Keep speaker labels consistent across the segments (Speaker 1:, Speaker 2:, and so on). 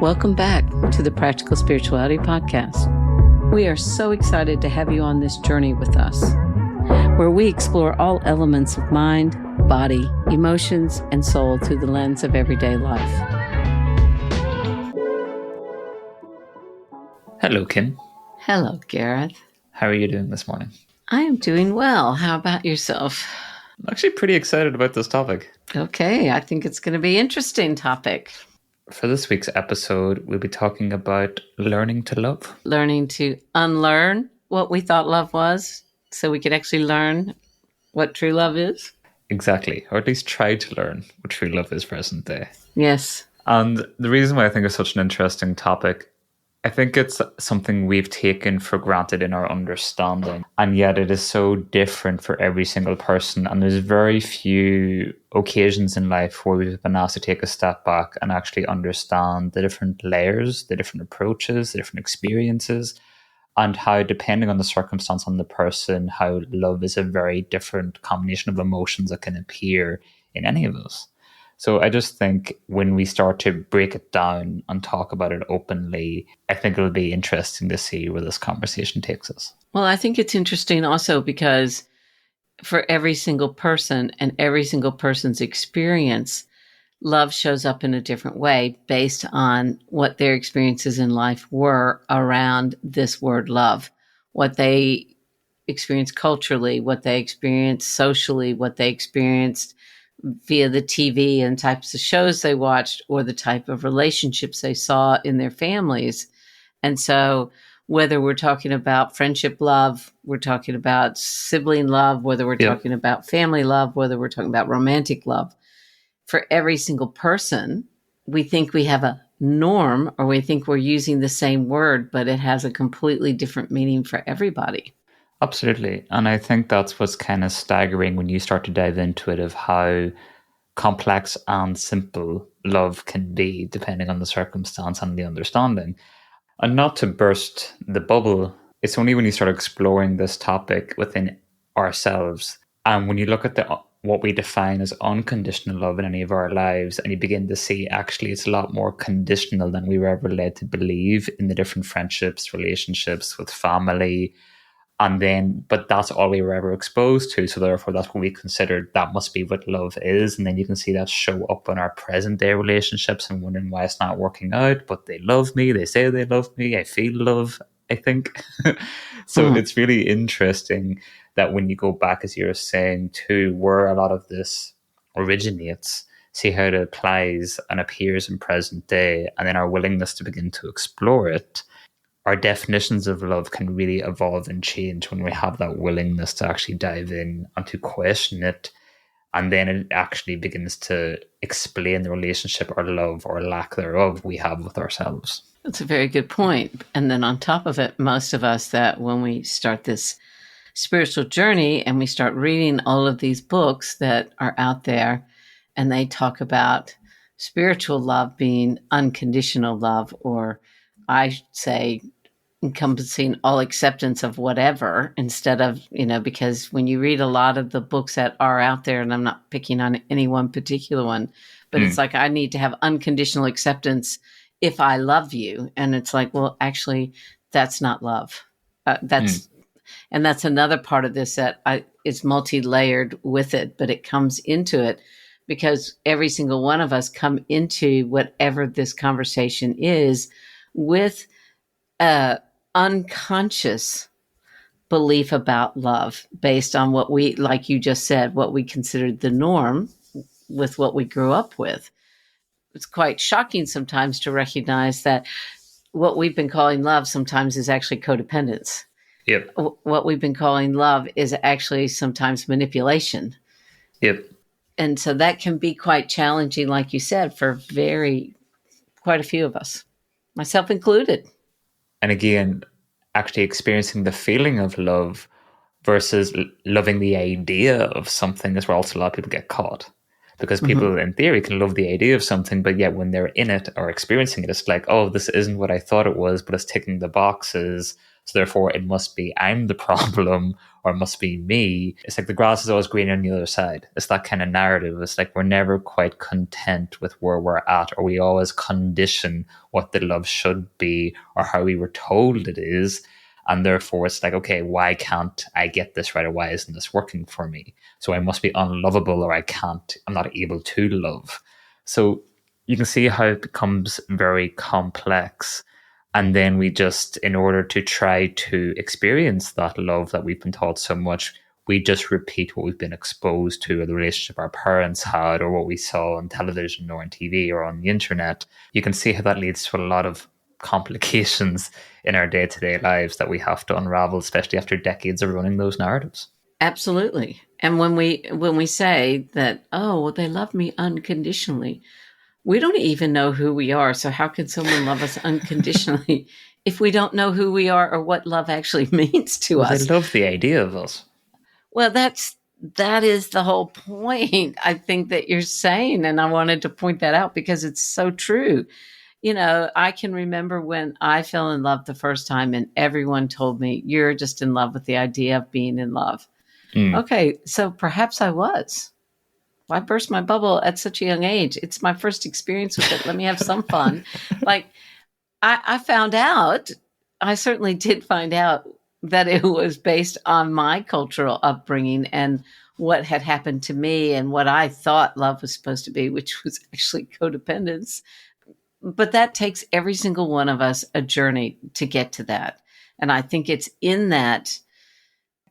Speaker 1: Welcome back to the Practical Spirituality Podcast. We are so excited to have you on this journey with us, where we explore all elements of mind, body, emotions, and soul through the lens of everyday life.
Speaker 2: Hello, Kim.
Speaker 1: Hello, Gareth.
Speaker 2: How are you doing this morning?
Speaker 1: I am doing well. How about yourself?
Speaker 2: I'm actually pretty excited about this topic.
Speaker 1: Okay, I think it's going to be an interesting topic.
Speaker 2: For this week's episode, we'll be talking about learning to love.
Speaker 1: Learning to unlearn what we thought love was so we could actually learn what true love is.
Speaker 2: Exactly, or at least try to learn what true love is present day.
Speaker 1: Yes.
Speaker 2: And the reason why I think it's such an interesting topic, I think it's something we've taken for granted in our understanding, and yet it is so different for every single person. And there's very few occasions in life where we've been asked to take a step back and actually understand the different layers, the different approaches, the different experiences, and how, depending on the circumstance and the person, how love is a very different combination of emotions that can appear in any of us. So I just think when we start to break it down and talk about it openly, I think it'll be interesting to see where this conversation takes us.
Speaker 1: Well, I think it's interesting also because for every single person and every single person's experience, love shows up in a different way based on what their experiences in life were around this word love, what they experienced culturally, what they experienced socially, what they experienced via the TV and types of shows they watched, or the type of relationships they saw in their families. And so whether we're talking about friendship love, we're talking about sibling love, whether we're talking about family love, whether we're talking about romantic love, for every single person, we think we have a norm, or we think we're using the same word, but it has a completely different meaning for everybody.
Speaker 2: Absolutely. And I think that's what's kind of staggering when you start to dive into it, of how complex and simple love can be depending on the circumstance and the understanding. And not to burst the bubble, it's only when you start exploring this topic within ourselves, and when you look at what we define as unconditional love in any of our lives, and you begin to see actually it's a lot more conditional than we were ever led to believe in the different friendships, relationships with family. And then, but that's all we were ever exposed to. So therefore, that's what we considered that must be what love is. And then you can see that show up in our present day relationships and wondering why it's not working out. But they love me. They say they love me. I feel love, I think. So It's really interesting that when you go back, as you're saying, to where a lot of this originates, see how it applies and appears in present day, and then our willingness to begin to explore it. Our definitions of love can really evolve and change when we have that willingness to actually dive in and to question it. And then it actually begins to explain the relationship or love or lack thereof we have with ourselves.
Speaker 1: That's a very good point. And then on top of it, most of us, that when we start this spiritual journey and we start reading all of these books that are out there, and they talk about spiritual love being unconditional love, or I say encompassing all acceptance of whatever, instead of, because when you read a lot of the books that are out there, and I'm not picking on any one particular one, but it's like, I need to have unconditional acceptance if I love you. And it's like, well, actually, that's not love. And that's another part of this that is multi-layered with it, but it comes into it because every single one of us come into whatever this conversation is with unconscious belief about love based on what we, like you just said, what we considered the norm with what we grew up with. It's quite shocking sometimes to recognize that what we've been calling love sometimes is actually codependence.
Speaker 2: Yep.
Speaker 1: What we've been calling love is actually sometimes manipulation.
Speaker 2: Yep.
Speaker 1: And so that can be quite challenging, like you said, for quite a few of us, myself included.
Speaker 2: And again, actually experiencing the feeling of love versus loving the idea of something is where also a lot of people get caught. Because people, in theory, can love the idea of something, but yet when they're in it or experiencing it, it's like, oh, this isn't what I thought it was, but it's ticking the boxes. So therefore, it must be I'm the problem or it must be me. It's like the grass is always greener on the other side. It's that kind of narrative. It's like we're never quite content with where we're at, or we always condition what the love should be or how we were told it is. And therefore, it's like, okay, why can't I get this right? Or why isn't this working for me? So I must be unlovable, or I'm not able to love. So you can see how it becomes very complex. And then we just, in order to try to experience that love that we've been taught so much, we just repeat what we've been exposed to, or the relationship our parents had, or what we saw on television or on TV or on the internet. You can see how that leads to a lot of complications in our day-to-day lives that we have to unravel, especially after decades of running those narratives.
Speaker 1: Absolutely. And when we say that, oh, well, they love me unconditionally, we don't even know who we are. So how can someone love us unconditionally if we don't know who we are or what love actually means to
Speaker 2: Well, they
Speaker 1: us?
Speaker 2: love the idea of us.
Speaker 1: Well, that is the whole point, I think, that you're saying. And I wanted to point that out because it's so true. You know, I can remember when I fell in love the first time and everyone told me, you're just in love with the idea of being in love.
Speaker 2: Mm.
Speaker 1: Okay, so perhaps I was. Why burst my bubble at such a young age? It's my first experience with it. Let me have some fun. Like, I found out, I certainly did find out that it was based on my cultural upbringing and what had happened to me and what I thought love was supposed to be, which was actually codependence. But that takes every single one of us a journey to get to that. And I think it's in that.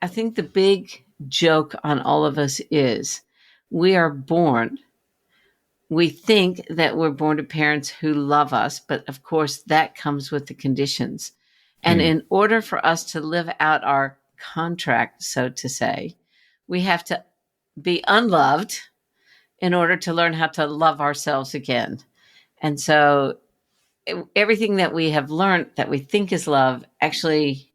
Speaker 1: I think the big joke on all of us is we are born. We think that we're born to parents who love us, but of course that comes with the conditions. And
Speaker 2: Mm.
Speaker 1: in order for us to live out our contract, so to say, we have to be unloved in order to learn how to love ourselves again. And so everything that we have learned that we think is love actually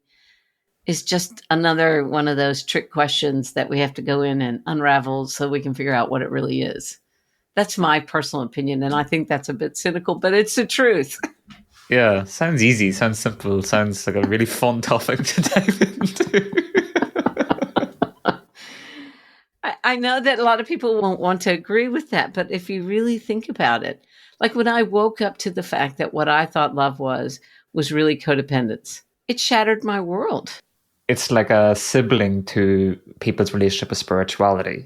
Speaker 1: is just another one of those trick questions that we have to go in and unravel so we can figure out what it really is. That's my personal opinion, and I think that's a bit cynical, but it's the truth.
Speaker 2: Yeah, sounds easy, sounds simple, sounds like a really fun topic to dive into.
Speaker 1: I know that a lot of people won't want to agree with that, but if you really think about it, like when I woke up to the fact that what I thought love was really codependence, it shattered my world.
Speaker 2: It's like a sibling to people's relationship with spirituality.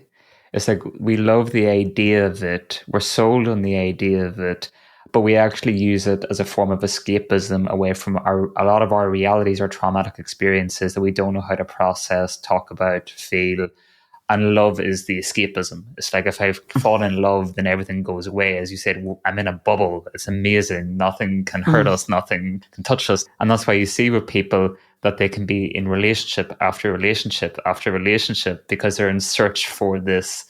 Speaker 2: It's like we love the idea of it, we're sold on the idea of it, but we actually use it as a form of escapism away from a lot of our realities or traumatic experiences that we don't know how to process, talk about, feel. And love is the escapism. It's like if I fall in love, then everything goes away. As you said, I'm in a bubble. It's amazing. Nothing can hurt us. Nothing can touch us. And that's why you see with people that they can be in relationship after relationship after relationship because they're in search for this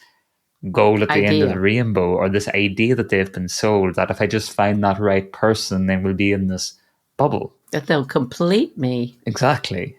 Speaker 2: goal at the end of the
Speaker 1: Idea
Speaker 2: rainbow, or this idea that they've been sold that if I just find that right person, then we'll be in this bubble.
Speaker 1: that they'll complete me.
Speaker 2: Exactly.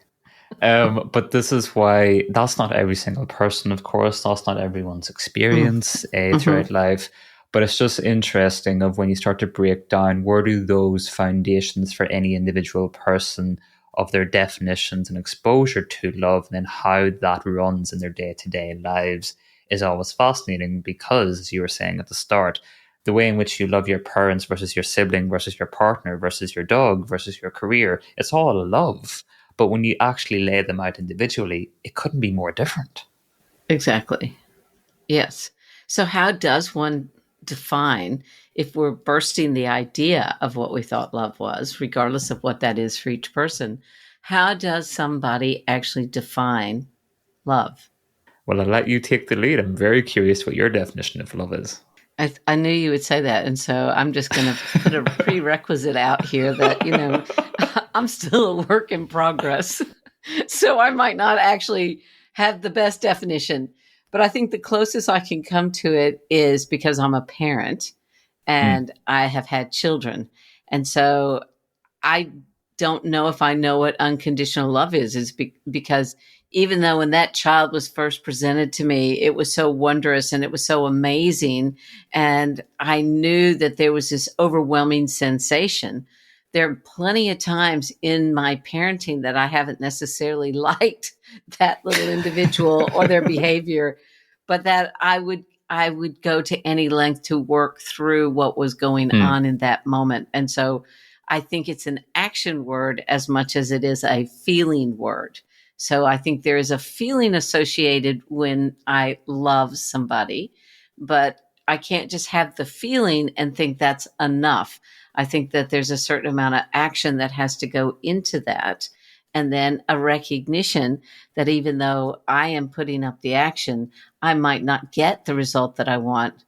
Speaker 2: But this is why that's not every single person, of course. That's not everyone's experience throughout life. But it's just interesting of when you start to break down where do those foundations for any individual person of their definitions and exposure to love and then how that runs in their day-to-day lives is always fascinating because, as you were saying at the start, the way in which you love your parents versus your sibling versus your partner versus your dog versus your career, it's all love. But when you actually lay them out individually, it couldn't be more different.
Speaker 1: Exactly. Yes. So how does one define if we're bursting the idea of what we thought love was, regardless of what that is for each person? How does somebody actually define love?
Speaker 2: Well, I'll let you take the lead. I'm very curious what your definition of love is.
Speaker 1: I knew you would say that. And so I'm just going to put a prerequisite out here that, I'm still a work in progress. So I might not actually have the best definition. But I think the closest I can come to it is because I'm a parent
Speaker 2: Mm.
Speaker 1: and I have had children. And so I don't know if I know what unconditional love is because even though when that child was first presented to me, it was so wondrous and it was so amazing. And I knew that there was this overwhelming sensation. there are plenty of times in my parenting that I haven't necessarily liked that little individual or their behavior, but that I would go to any length to work through what was going
Speaker 2: Hmm.
Speaker 1: on in that moment. And so I think it's an action word as much as it is a feeling word. So I think there is a feeling associated when I love somebody, but I can't just have the feeling and think that's enough. I think that there's a certain amount of action that has to go into that. And then a recognition that even though I am putting up the action, I might not get the result that I want,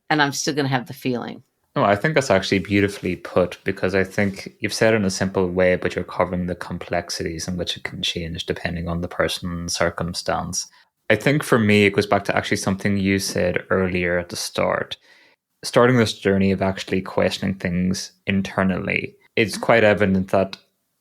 Speaker 1: and I'm still going to have the feeling.
Speaker 2: No, I think that's actually beautifully put, because I think you've said it in a simple way, but you're covering the complexities in which it can change depending on the person and circumstance. I think for me, it goes back to actually something you said earlier at the start. Starting this journey of actually questioning things internally, it's quite evident that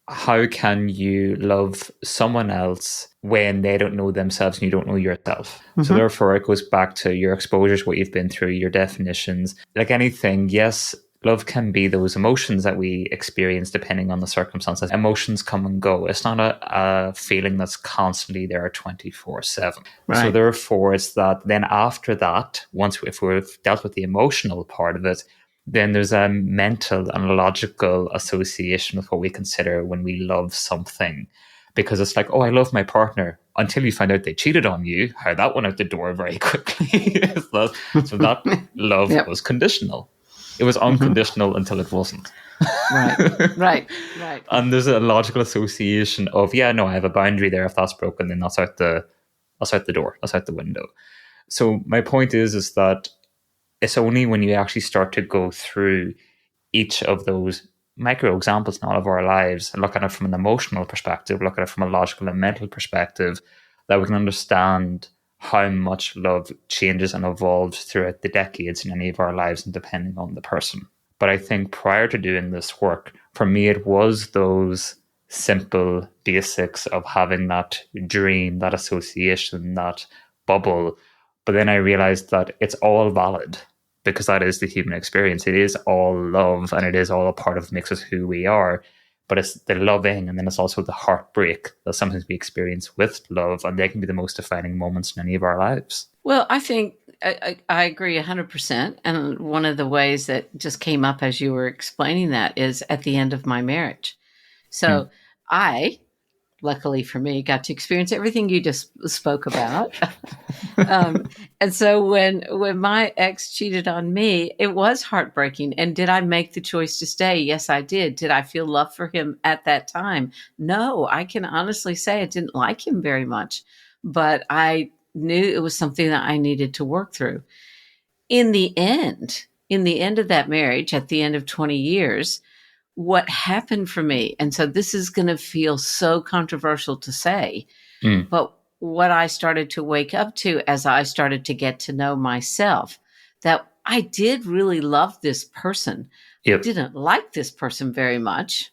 Speaker 2: how can you love someone else when they don't know themselves and you don't know yourself? So
Speaker 1: Mm-hmm.
Speaker 2: therefore, it goes back to your exposures, what you've been through, your definitions. Like anything, yes, love can be those emotions that we experience depending on the circumstances. Emotions come and go. It's not a feeling that's constantly there 24/7. So
Speaker 1: Right.
Speaker 2: therefore, it's that then after that, once if we've dealt with the emotional part of it, then there's a mental and logical association with what we consider when we love something. Because it's like, oh, I love my partner, until you find out they cheated on you, how that went out the door very quickly. So that love
Speaker 1: Yep.
Speaker 2: was conditional. It was
Speaker 1: Mm-hmm.
Speaker 2: unconditional until it wasn't.
Speaker 1: Right. Right. Right.
Speaker 2: And there's a logical association of, yeah, no, I have a boundary there. If that's broken, then that's out the door. That's out the window. So my point is that it's only when you actually start to go through each of those micro examples in all of our lives and look at it from an emotional perspective, look at it from a logical and mental perspective, that we can understand how much love changes and evolves throughout the decades in any of our lives and depending on the person. But I think prior to doing this work, for me, it was those simple basics of having that dream, that association, that bubble. But then I realized that it's all valid, because that is the human experience. It is all love and it is all a part of makes us who we are. But it's the loving, and then it's also the heartbreak that sometimes we experience with love, and they can be the most defining moments in any of our lives.
Speaker 1: Well, I think I agree 100%. And one of the ways that just came up as you were explaining that is at the end of my marriage.
Speaker 2: Hmm.
Speaker 1: So I, luckily for me, got to experience everything you just spoke about. um, and so when my ex cheated on me, it was heartbreaking. And did I make the choice to stay? Yes, I did. Did I feel love for him at that time? No, I can honestly say I didn't like him very much, but I knew it was something that I needed to work through. In the end of that marriage, at the end of 20 years, what happened for me, and so this is going to feel so controversial to say,
Speaker 2: Mm.
Speaker 1: but what I started to wake up to as I started to get to know myself, that I did really love this person. I
Speaker 2: Yep.
Speaker 1: didn't like this person very much,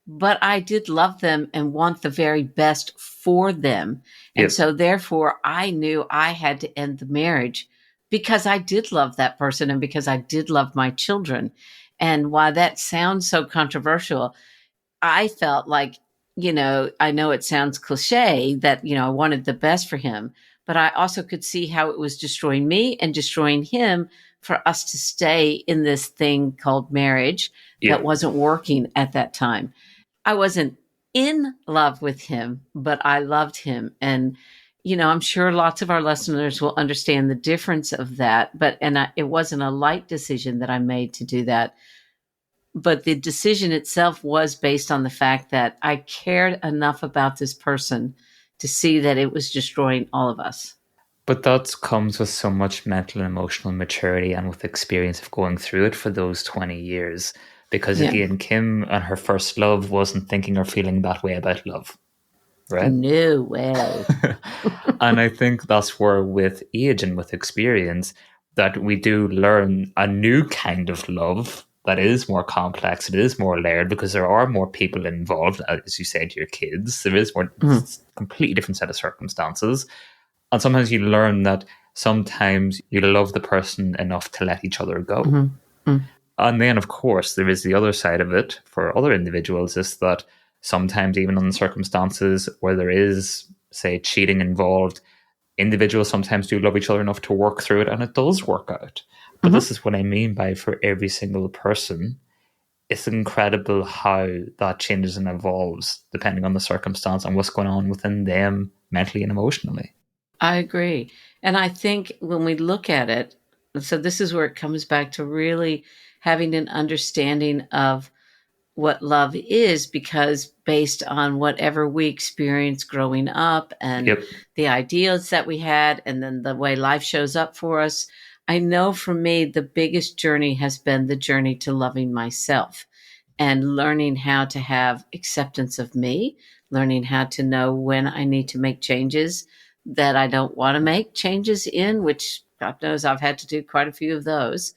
Speaker 1: but I did love them and want the very best for them. And
Speaker 2: Yep.
Speaker 1: so therefore I knew I had to end the marriage because I did love that person and because I did love my children. And while that sounds so controversial, I felt like, I know it sounds cliche that, I wanted the best for him, but I also could see how it was destroying me and destroying him for us to stay in this thing called marriage that
Speaker 2: Yep.
Speaker 1: wasn't working at that time. I wasn't in love with him, but I loved him. And, I'm sure lots of our listeners will understand the difference of that. It wasn't a light decision that I made to do that, but the decision itself was based on the fact that I cared enough about this person to see that it was destroying all of us.
Speaker 2: But that comes with so much mental and emotional maturity and with experience of going through it for those 20 years. Because
Speaker 1: Yeah.
Speaker 2: again, Kim and her first love wasn't thinking or feeling that way about love, right?
Speaker 1: No way.
Speaker 2: And I think that's where, with age and with experience, that we do learn a new kind of love that is more complex, it is more layered, because there are more people involved, as you said, your kids. There is more,
Speaker 1: Mhm.
Speaker 2: completely different set of circumstances. And sometimes you learn that sometimes you love the person enough to let each other go.
Speaker 1: Mhm. Mm.
Speaker 2: And then, of course, there is the other side of it for other individuals, is that sometimes, even in circumstances where there is, say, cheating involved, individuals sometimes do love each other enough to work through it, and it does work out. But this is what I mean by for every single person. It's incredible how that changes and evolves depending on the circumstance and what's going on within them mentally and emotionally.
Speaker 1: I agree. And I think when we look at it, so this is where it comes back to really having an understanding of what love is, because based on whatever we experienced growing up and
Speaker 2: Yep.
Speaker 1: the ideals that we had, and then the way life shows up for us, I know for me, the biggest journey has been the journey to loving myself and learning how to have acceptance of me, learning how to know when I need to make changes that I don't want to make changes in, which God knows I've had to do quite a few of those.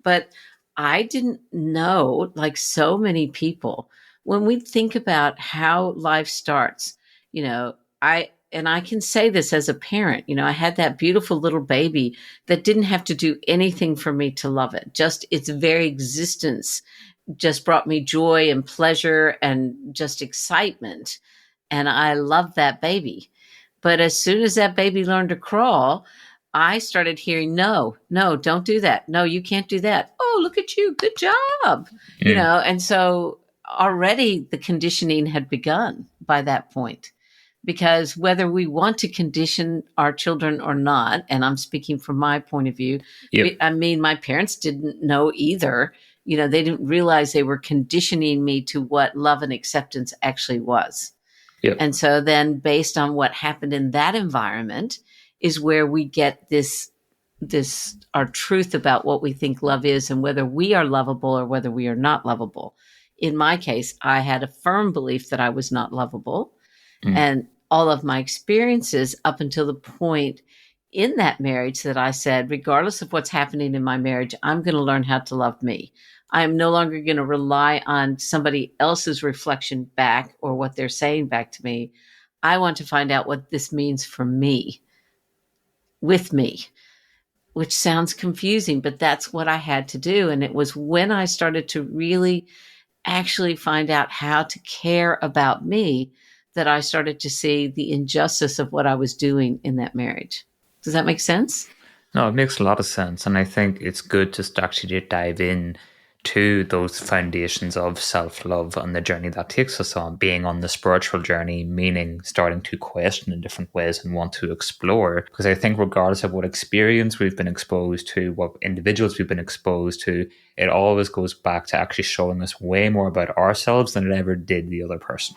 Speaker 1: But I didn't know, like so many people, when we think about how life starts, you know, I can say this as a parent, you know, I had that beautiful little baby that didn't have to do anything for me to love it. Just its very existence just brought me joy and pleasure and just excitement. And I loved that baby. But as soon as that baby learned to crawl, I started hearing, no, no, don't do that. No, you can't do that. Oh, look at you. Good job. You know, and so already the conditioning had begun by that point. Because whether we want to condition our children or not, and I'm speaking from my point of view,
Speaker 2: Yep.
Speaker 1: I mean, my parents didn't know either. You know, they didn't realize they were conditioning me to what love and acceptance actually was.
Speaker 2: Yep.
Speaker 1: And so then based on what happened in that environment is where we get this our truth about what we think love is and whether we are lovable or whether we are not lovable. In my case, I had a firm belief that I was not lovable. And all of my experiences up until the point in that marriage that I said, regardless of what's happening in my marriage, I'm going to learn how to love me. I am no longer going to rely on somebody else's reflection back or what they're saying back to me. I want to find out what this means for me, with me, which sounds confusing, but that's what I had to do. And it was when I started to really actually find out how to care about me that I started to see the injustice of what I was doing in that marriage. Does that make sense?
Speaker 2: No, it makes a lot of sense. And I think it's good just to actually dive in to those foundations of self-love and the journey that takes us on, being on the spiritual journey, meaning starting to question in different ways and want to explore. Because I think regardless of what experience we've been exposed to, what individuals we've been exposed to, it always goes back to actually showing us way more about ourselves than it ever did the other person.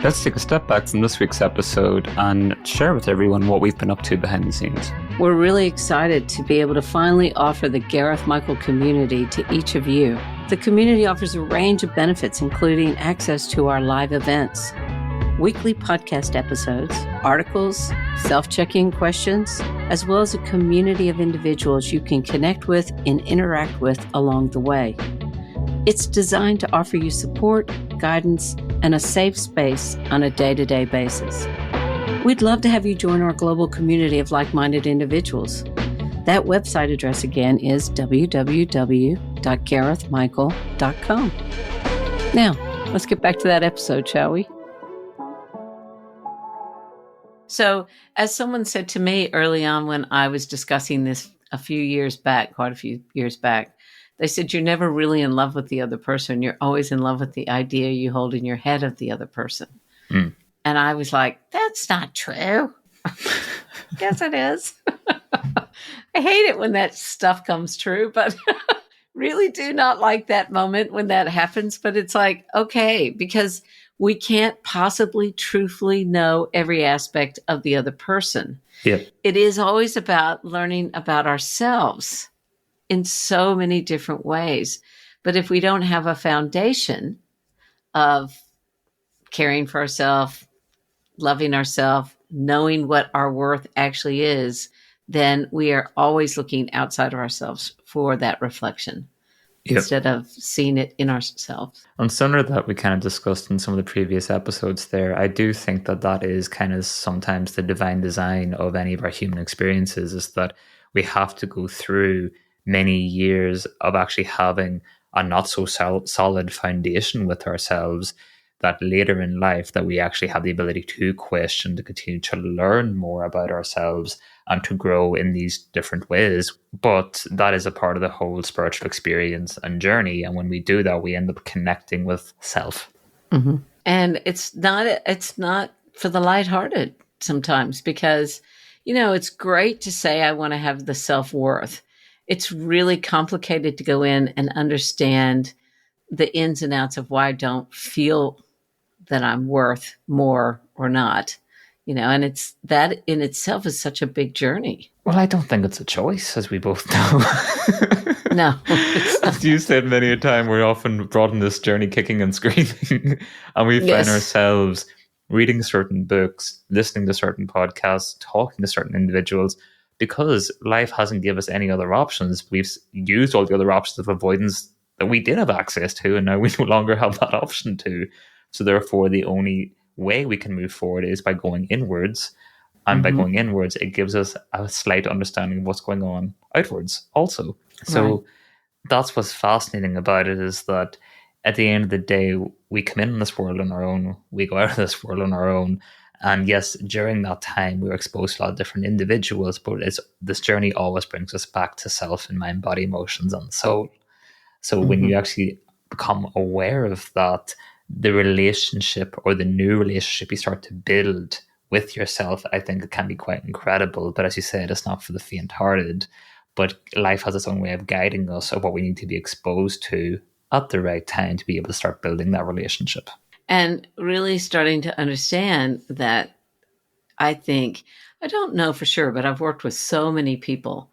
Speaker 2: Let's take a step back from this week's episode and share with everyone what we've been up to behind the scenes.
Speaker 1: We're really excited to be able to finally offer the Gareth Michael community to each of you. The community offers a range of benefits, including access to our live events, weekly podcast episodes, articles, self-check-in questions, as well as a community of individuals you can connect with and interact with along the way. It's designed to offer you support, guidance, and a safe space on a day-to-day basis. We'd love to have you join our global community of like-minded individuals. That website address again is www.garethmichael.com. Now, let's get back to that episode, shall we? So, as someone said to me early on when I was discussing this quite a few years back, they said, you're never really in love with the other person. You're always in love with the idea you hold in your head of the other person. And I was like, that's not true. Yes, it is. I hate it when that stuff comes true, but really do not like that moment when that happens. But it's like, okay, because we can't possibly truthfully know every aspect of the other person.
Speaker 2: Yep.
Speaker 1: It is always about learning about ourselves in so many different ways. But if we don't have a foundation of caring for ourselves, loving ourselves, knowing what our worth actually is, then we are always looking outside of ourselves for that reflection instead of seeing it in ourselves.
Speaker 2: And similar to that we kind of discussed in some of the previous episodes there, I do think that that is kind of sometimes the divine design of any of our human experiences, is that We have to go through many years of actually having a not so solid foundation with ourselves, that later in life that we actually have the ability to question, to continue to learn more about ourselves and to grow in these different ways. But that is a part of the whole spiritual experience and journey. And when we do that, we end up connecting with self.
Speaker 1: Mm-hmm. And it's not for the lighthearted sometimes, because, it's great to say I want to have the self-worth. It's really complicated to go in and understand the ins and outs of why I don't feel that I'm worth more or not. And it's that in itself is such a big journey.
Speaker 2: Well, I don't think it's a choice, as we both know.
Speaker 1: No, it's not.
Speaker 2: As you said many a time, we're often brought on this journey kicking and screaming, and we find
Speaker 1: Yes.
Speaker 2: ourselves reading certain books, listening to certain podcasts, talking to certain individuals, because life hasn't given us any other options. We've used all the other options of avoidance that we did have access to, and now we no longer have that option to. So therefore, the only way we can move forward is by going inwards. And by
Speaker 1: Mm-hmm.
Speaker 2: going inwards, it gives us a slight understanding of what's going on outwards also. So
Speaker 1: Right.
Speaker 2: that's what's fascinating about it, is that at the end of the day, we come in this world on our own, we go out of this world on our own. And yes, during that time, we were exposed to a lot of different individuals, but this journey always brings us back to self and mind, body, emotions, and soul. So when
Speaker 1: Mm-hmm.
Speaker 2: you actually become aware of that, the relationship or the new relationship you start to build with yourself, I think it can be quite incredible. But as you said, it's not for the faint-hearted. But life has its own way of guiding us of what we need to be exposed to at the right time to be able to start building that relationship.
Speaker 1: And really starting to understand that, I think, I don't know for sure, but I've worked with so many people.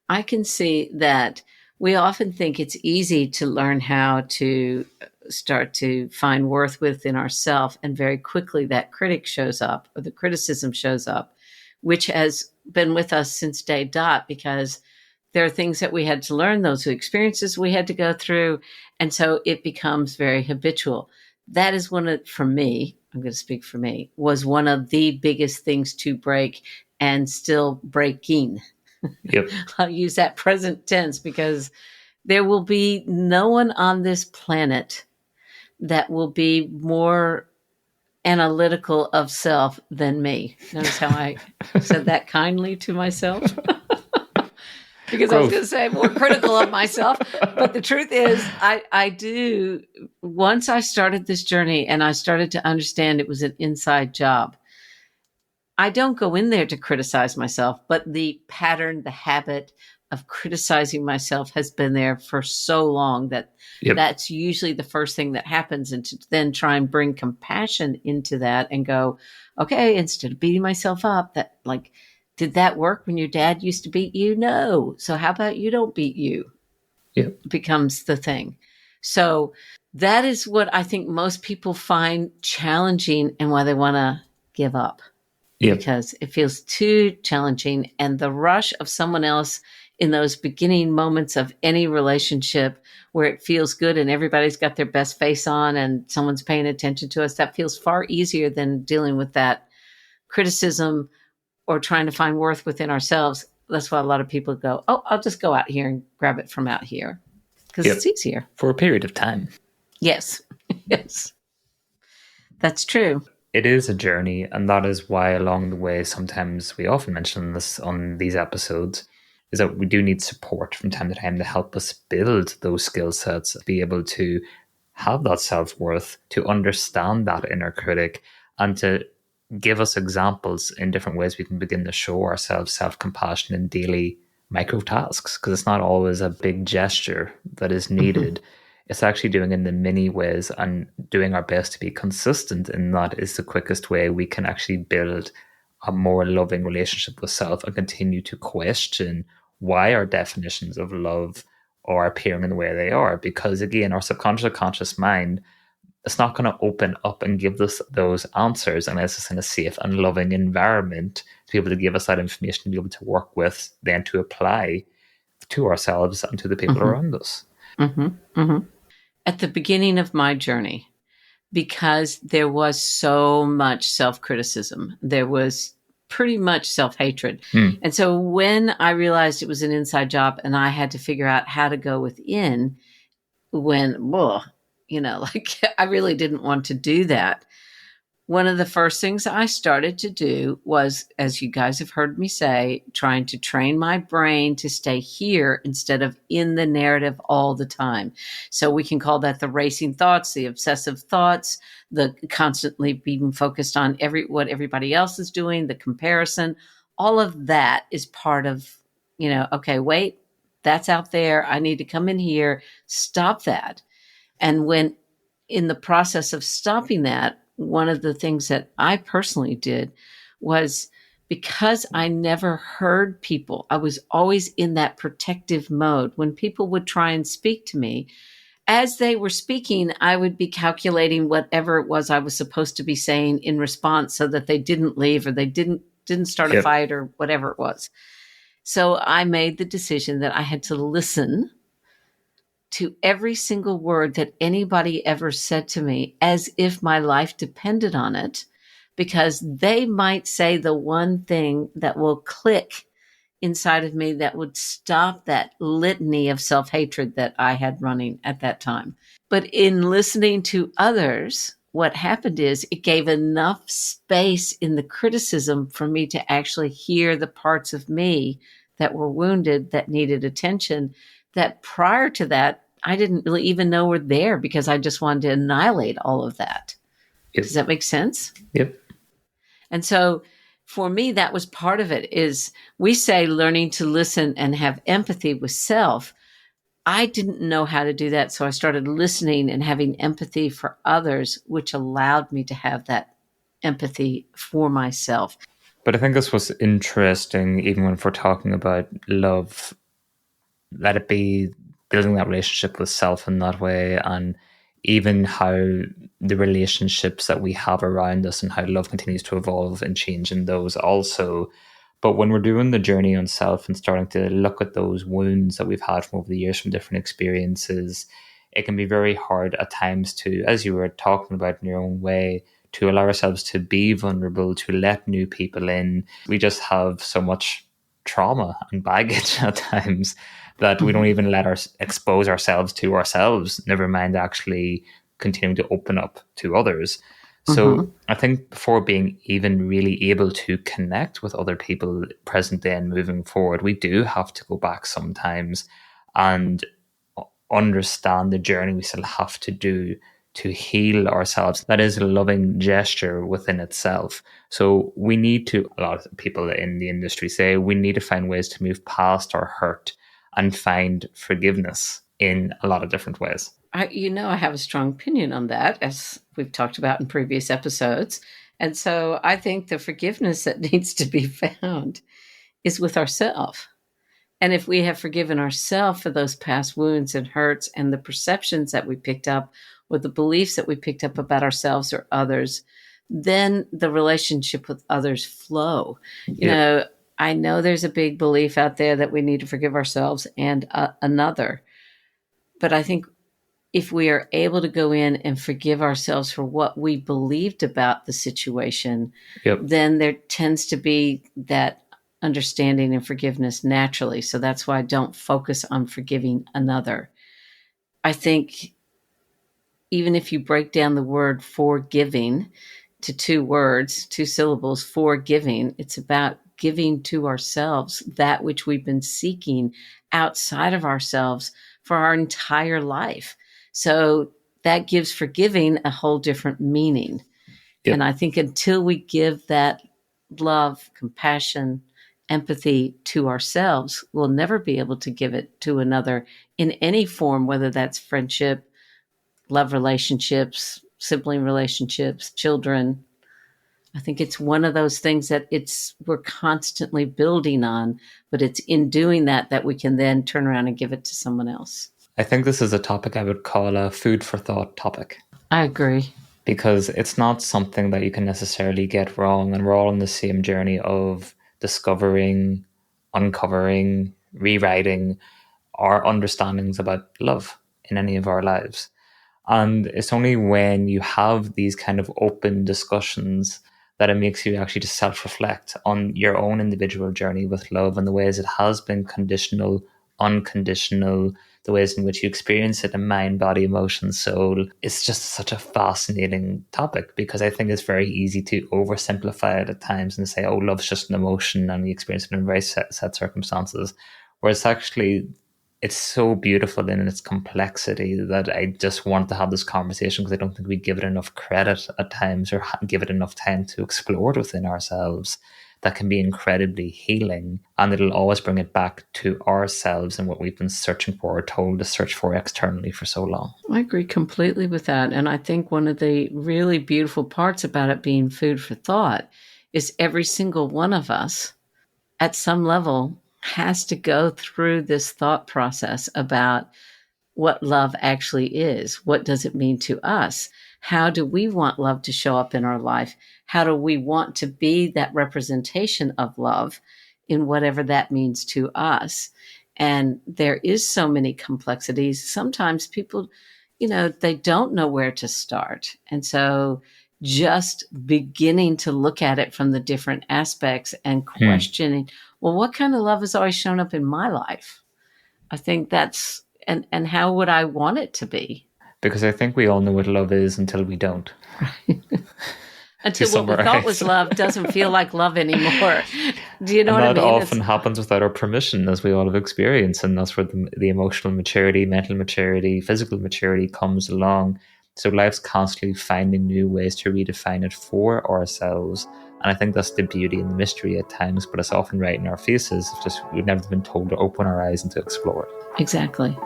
Speaker 1: I can see that we often think it's easy to learn how to start to find worth within ourselves, and very quickly that critic shows up, or the criticism shows up, which has been with us since day dot, because there are things that we had to learn, those experiences we had to go through, and so it becomes very habitual. That is for me, I'm going to speak for me, was one of the biggest things to break, and still breaking.
Speaker 2: Yep.
Speaker 1: I'll use that present tense, because there will be no one on this planet that will be more analytical of self than me. Notice how I said that kindly to myself? Because I was going to say more critical of myself. But the truth is, I do, once I started this journey and I started to understand it was an inside job, I don't go in there to criticize myself, but the pattern, the habit of criticizing myself has been there for so long that
Speaker 2: Yep.
Speaker 1: that's usually the first thing that happens. And to then try and bring compassion into that and go, okay, instead of beating myself up, that like, did that work when your dad used to beat you? No. So how about you don't beat you?
Speaker 2: Yep.
Speaker 1: Becomes the thing. So that is what I think most people find challenging, and why they want to give up.
Speaker 2: Yep.
Speaker 1: Because it feels too challenging, and the rush of someone else in those beginning moments of any relationship where it feels good and everybody's got their best face on and someone's paying attention to us, that feels far easier than dealing with that criticism or trying to find worth within ourselves. That's why a lot of people go, oh, I'll just go out here and grab it from out here, because
Speaker 2: Yep.
Speaker 1: it's easier.
Speaker 2: For a period of time.
Speaker 1: Yes. Yes. That's true.
Speaker 2: It is a journey, and that is why along the way, sometimes we often mention this on these episodes, is that we do need support from time to time to help us build those skill sets, be able to have that self-worth, to understand that inner critic, and to give us examples in different ways we can begin to show ourselves self-compassion in daily micro tasks, because it's not always a big gesture that is needed. Mm-hmm. It's actually doing in the mini ways and doing our best to be consistent in that is the quickest way we can actually build a more loving relationship with self and continue to question why our definitions of love are appearing in the way they are. Because again, our subconscious or conscious mind, it's not going to open up and give us those answers unless it's in a safe and loving environment to be able to give us that information to be able to work with, then to apply to ourselves and to the people
Speaker 1: Mm-hmm.
Speaker 2: around us.
Speaker 1: Mm-hmm. Mm-hmm. At the beginning of my journey, because there was so much self-criticism, there was pretty much self-hatred.
Speaker 2: Hmm.
Speaker 1: And so when I realized it was an inside job and I had to figure out how to go within, when, well, like I really didn't want to do that. One of the first things I started to do was, as you guys have heard me say, trying to train my brain to stay here instead of in the narrative all the time. So we can call that the racing thoughts, the obsessive thoughts, the constantly being focused on what everybody else is doing, the comparison. All of that is part of, okay, wait, that's out there. I need to come in here, stop that. And when in the process of stopping that, one of the things that I personally did was, because I never heard people, I was always in that protective mode. When people would try and speak to me, as they were speaking, I would be calculating whatever it was I was supposed to be saying in response so that they didn't leave or they didn't start a
Speaker 2: Yep.
Speaker 1: fight or whatever it was. So I made the decision that I had to listen to every single word that anybody ever said to me as if my life depended on it, because they might say the one thing that will click inside of me that would stop that litany of self-hatred that I had running at that time. But in listening to others, what happened is it gave enough space in the criticism for me to actually hear the parts of me that were wounded, that needed attention, that prior to that, I didn't really even know were there because I just wanted to annihilate all of that.
Speaker 2: Yep.
Speaker 1: Does that make sense?
Speaker 2: Yep.
Speaker 1: And so for me, that was part of it. Is we say learning to listen and have empathy with self. I didn't know how to do that. So I started listening and having empathy for others, which allowed me to have that empathy for myself.
Speaker 2: But I think this was interesting, even when we're talking about love, let it be building that relationship with self in that way, and even how the relationships that we have around us and how love continues to evolve and change in those also. But when we're doing the journey on self and starting to look at those wounds that we've had from over the years from different experiences, it can be very hard at times to, as you were talking about in your own way, to allow ourselves to be vulnerable, to let new people in. We just have so much trauma and baggage at times that we don't even let us expose ourselves to ourselves, never mind actually continuing to open up to others. So
Speaker 1: Mm-hmm.
Speaker 2: I think before being even really able to connect with other people present day and moving forward, we do have to go back sometimes and understand the journey we still have to do to heal ourselves. That is a loving gesture within itself. So we need to, a lot of people in the industry say, we need to find ways to move past our hurt and find forgiveness in a lot of different ways.
Speaker 1: I have a strong opinion on that, as we've talked about in previous episodes. And so I think the forgiveness that needs to be found is with ourselves. And if we have forgiven ourselves for those past wounds and hurts and the perceptions that we picked up or the beliefs that we picked up about ourselves or others, then the relationship with others flow.
Speaker 2: Yep.
Speaker 1: I know there's a big belief out there that we need to forgive ourselves and another. But I think if we are able to go in and forgive ourselves for what we believed about the situation,
Speaker 2: Yep.
Speaker 1: then there tends to be that understanding and forgiveness naturally. So that's why I don't focus on forgiving another. I think even if you break down the word forgiving to two words, two syllables, forgiving, it's about giving to ourselves that which we've been seeking outside of ourselves for our entire life. So that gives forgiving a whole different meaning. And
Speaker 2: Yep.
Speaker 1: I think until we give that love, compassion, empathy to ourselves, we'll never be able to give it to another in any form, whether that's friendship, love relationships, sibling relationships, children. I think it's one of those things that we're constantly building on, but it's in doing that that we can then turn around and give it to someone else.
Speaker 2: I think this is a topic I would call a food for thought topic,
Speaker 1: I agree.
Speaker 2: because it's not something that you can necessarily get wrong. And we're all on the same journey of discovering, uncovering, rewriting our understandings about love in any of our lives. And it's only when you have these kind of open discussions that it makes you actually just self-reflect on your own individual journey with love and the ways it has been conditional, unconditional, the ways in which you experience it in mind, body, emotion, soul. It's just such a fascinating topic because I think it's very easy to oversimplify it at times and say, oh, love's just an emotion and you experience it in very set circumstances. Whereas actually, it's so beautiful in its complexity that I just want to have this conversation because I don't think we give it enough credit at times or give it enough time to explore it within ourselves. That can be incredibly healing, and it'll always bring it back to ourselves and what we've been searching for or told to search for externally for so long.
Speaker 1: I agree completely with that. And I think one of the really beautiful parts about it being food for thought is every single one of us at some level has to go through this thought process about what love actually is. What does it mean to us? How do we want love to show up in our life? How do we want to be that representation of love in whatever that means to us? And there is so many complexities. Sometimes people, they don't know where to start. And so just beginning to look at it from the different aspects and questioning, well, what kind of love has always shown up in my life? I think that's, and how would I want it to be?
Speaker 2: Because I think we all know what love is until we don't.
Speaker 1: Until what we thought was love doesn't feel like love anymore. Do you know what I mean?
Speaker 2: That often happens without our permission, as we all have experienced. And that's where the emotional maturity, mental maturity, physical maturity comes along. So life's constantly finding new ways to redefine it for ourselves. And I think that's the beauty and the mystery at times, but it's often right in our faces. It's just we've never been told to open our eyes and to explore it.
Speaker 1: Exactly.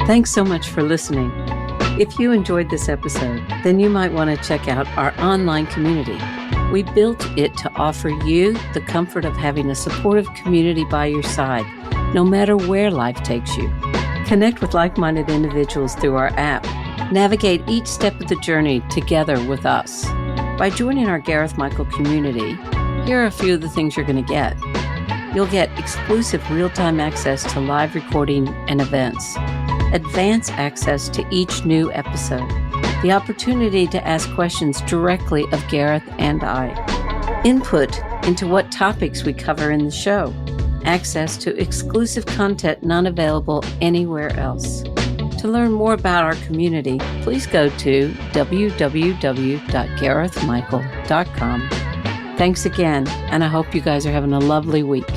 Speaker 1: Thanks so much for listening. If you enjoyed this episode, then you might want to check out our online community. We built it to offer you the comfort of having a supportive community by your side, no matter where life takes you. Connect with like-minded individuals through our app. Navigate each step of the journey together with us. By joining our Gareth Michael community, here are a few of the things you're going to get. You'll get exclusive real-time access to live recording and events, advance access to each new episode, the opportunity to ask questions directly of Gareth and I, input into what topics we cover in the show, access to exclusive content not available anywhere else. To learn more about our community, please go to www.garethmichael.com. Thanks again, and I hope you guys are having a lovely week.